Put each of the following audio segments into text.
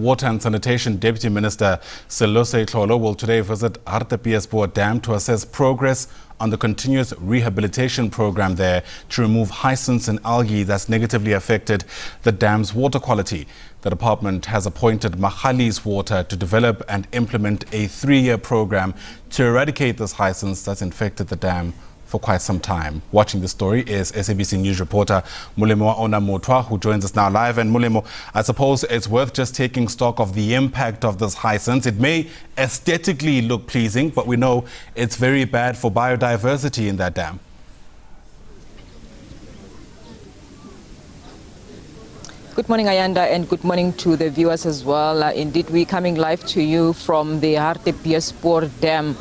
Water and Sanitation Deputy Minister Seitlholo will today visit Hartbeespoort Dam to assess progress on the continuous rehabilitation program there to remove hyacinths and algae that's negatively affected the dam's water quality. The department has appointed Magalies Water to develop and implement a 3-year program to eradicate this hyacinths that's infected the dam for quite some time. Watching the story is SABC News reporter Molemo-WaOne, Mothoa, who joins us now live. And Molemo, I suppose it's worth just taking stock of the impact of this hyacinth. It may aesthetically look pleasing, but we know it's very bad for biodiversity in that dam. Good morning, Ayanda, and good morning to the viewers as well. Indeed, we're coming live to you from the Hartbeespoort Dam,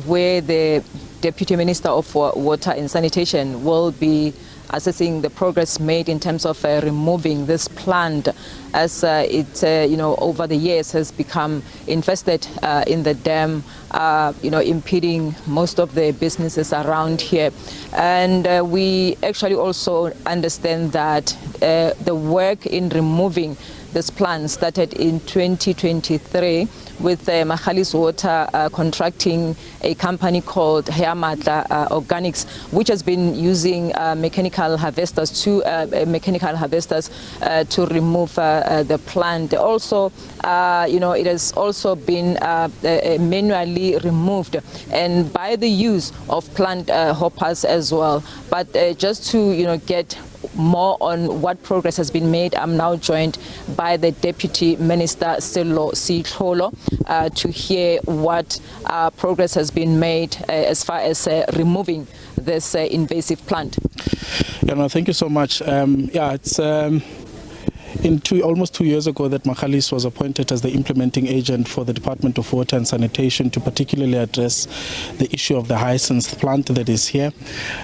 where the Deputy Minister of Water and Sanitation will be assessing the progress made in terms of removing this plant, as it over the years has become infested in the dam, impeding most of the businesses around here. And we actually also understand that the work in removing this plant started in 2023 with Magalies Water contracting a company called Organics, which has been using mechanical harvesters to remove the plant. Also, it has also been manually removed, and by the use of plant hoppers as well. But just to get more on what progress has been made, I'm now joined by the Deputy Minister Seitlholo to hear what progress has been made as far as removing this invasive plant. Thank you so much. It's almost 2 years ago that Magalies was appointed as the implementing agent for the Department of Water and Sanitation to particularly address the issue of the hyacinth plant that is here.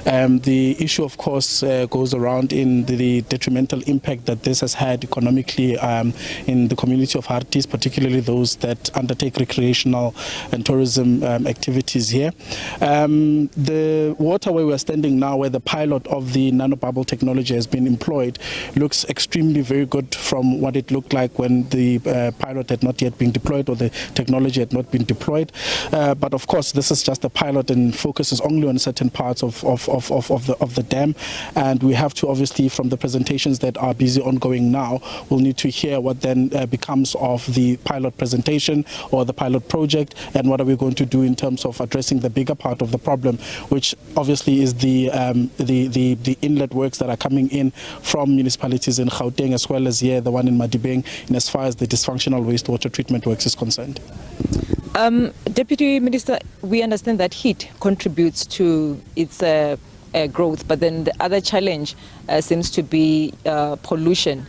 The issue, of course, goes around in the detrimental impact that this has had economically in the community of Harties, particularly those that undertake recreational and tourism activities here. The water where we are standing now, where the pilot of the nanobubble technology has been employed, looks extremely very good from what it looked like when the pilot had not yet been deployed, or the technology had not been deployed. But of course, this is just a pilot and focuses only on certain parts of the dam. And we have to, obviously, from the presentations that are busy ongoing now, we'll need to hear what then becomes of the pilot presentation or the pilot project, and what are we going to do in terms of addressing the bigger part of the problem, which obviously is the inlet works that are coming in from municipalities in Gauteng, as well as the one in Madibeng, in as far as the dysfunctional wastewater treatment works is concerned. Deputy Minister, we understand that heat contributes to its growth, but then the other challenge seems to be pollution,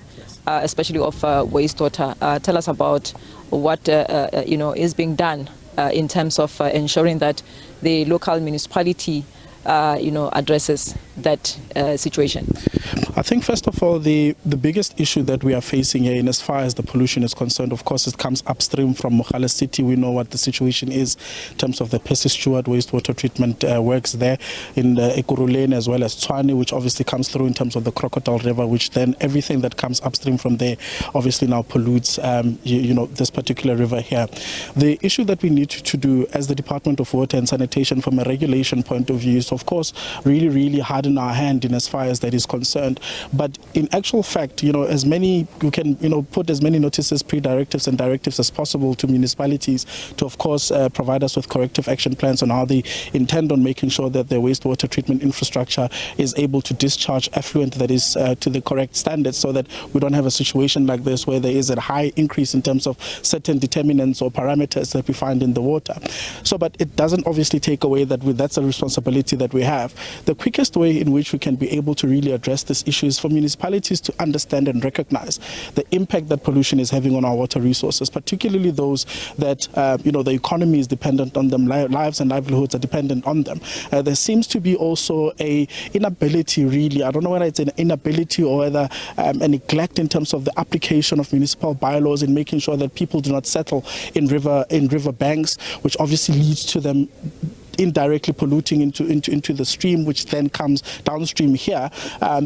especially of wastewater. Tell us about what is being done in terms of ensuring that the local municipality addresses that situation. I think, first of all, the biggest issue that we are facing here, in as far as the pollution is concerned, of course, it comes upstream from Mogale City. We know what the situation is in terms of the Percy Stewart wastewater treatment works there in Ekurhuleni, as well as Tshwane, which obviously comes through in terms of the Crocodile River, which then everything that comes upstream from there obviously now pollutes this particular river here. The issue that we need to do as the Department of Water and Sanitation from a regulation point of view is, of course, really harden our hand in as far as that is concerned. But in actual fact, as many, you can put as many notices, pre-directives and directives as possible to municipalities to, of course, provide us with corrective action plans on how they intend on making sure that their wastewater treatment infrastructure is able to discharge effluent that is to the correct standards, so that we don't have a situation like this where there is a high increase in terms of certain determinants or parameters that we find in the water. So, but it doesn't obviously take away that that's a responsibility that we have. The quickest way in which we can be able to really address this issue is for municipalities to understand and recognize the impact that pollution is having on our water resources, particularly those that the economy is dependent on them, lives and livelihoods are dependent on them. There seems to be also a inability, really, I don't know whether it's an inability or whether a neglect in terms of the application of municipal bylaws in making sure that people do not settle in river banks, which obviously leads to them indirectly polluting into the stream, which then comes downstream here,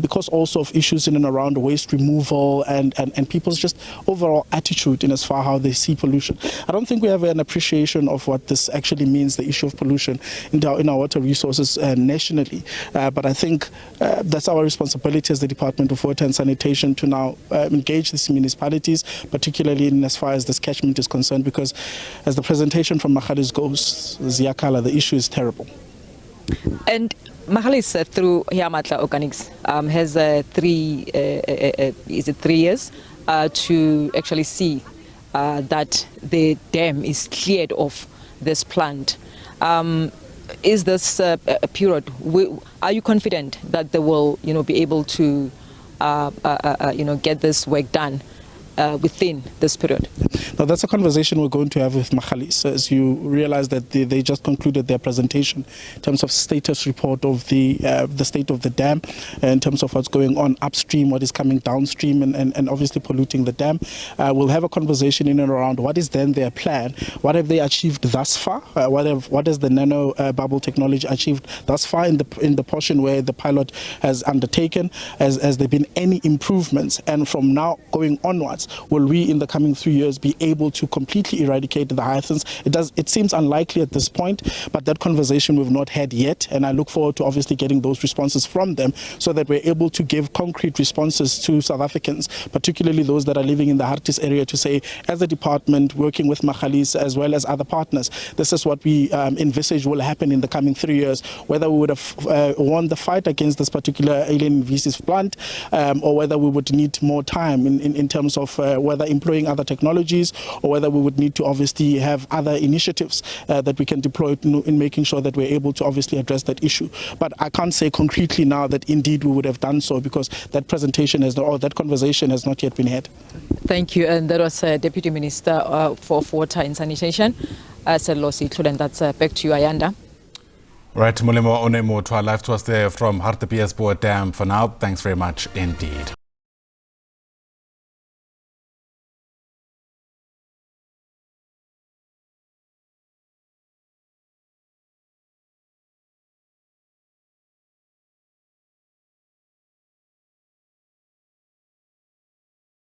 because also of issues in and around waste removal and people's just overall attitude in as far how they see pollution. I don't think we have an appreciation of what this actually means, the issue of pollution in our water resources nationally. But I think that's our responsibility as the Department of Water and Sanitation to now engage these municipalities, particularly in as far as this catchment is concerned, because as the presentation from Magalies goes, Ziyakala, the issue is terrible. And Magalies, through Hiamatla Organics, has 3 years to actually see that the dam is cleared of this plant. Is this a period? Are you confident that they will, be able to, get this work done within this period? Now, that's a conversation we're going to have with Magalies, as you realize that they just concluded their presentation in terms of status report of the state of the dam, in terms of what's going on upstream, what is coming downstream, and obviously polluting the dam. We'll have a conversation in and around what is then their plan, what have they achieved thus far, what has the nano bubble technology achieved thus far in the portion where the pilot has undertaken, has there been any improvements, and from now going onwards, will we in the coming 3 years be able to completely eradicate the hyacinths? It seems unlikely at this point, but that conversation we've not had yet, and I look forward to obviously getting those responses from them so that we're able to give concrete responses to South Africans, particularly those that are living in the Hartbeespoort area, to say, as a department working with Magalies as well as other partners, this is what we envisage will happen in the coming 3 years, whether we would have won the fight against this particular alien invasive plant, or whether we would need more time in terms of whether employing other technologies, or whether we would need to obviously have other initiatives that we can deploy in making sure that we're able to obviously address that issue. But I can't say concretely now that indeed we would have done so, because that presentation or that conversation has not yet been had. Thank you. And that was Deputy Minister for Water and Sanitation, Seitlholo, and that's back to you, Ayanda. Right, Molemo-WaOne, Mothoa, live to us there from Hartbeespoort Dam for now. Thanks very much indeed.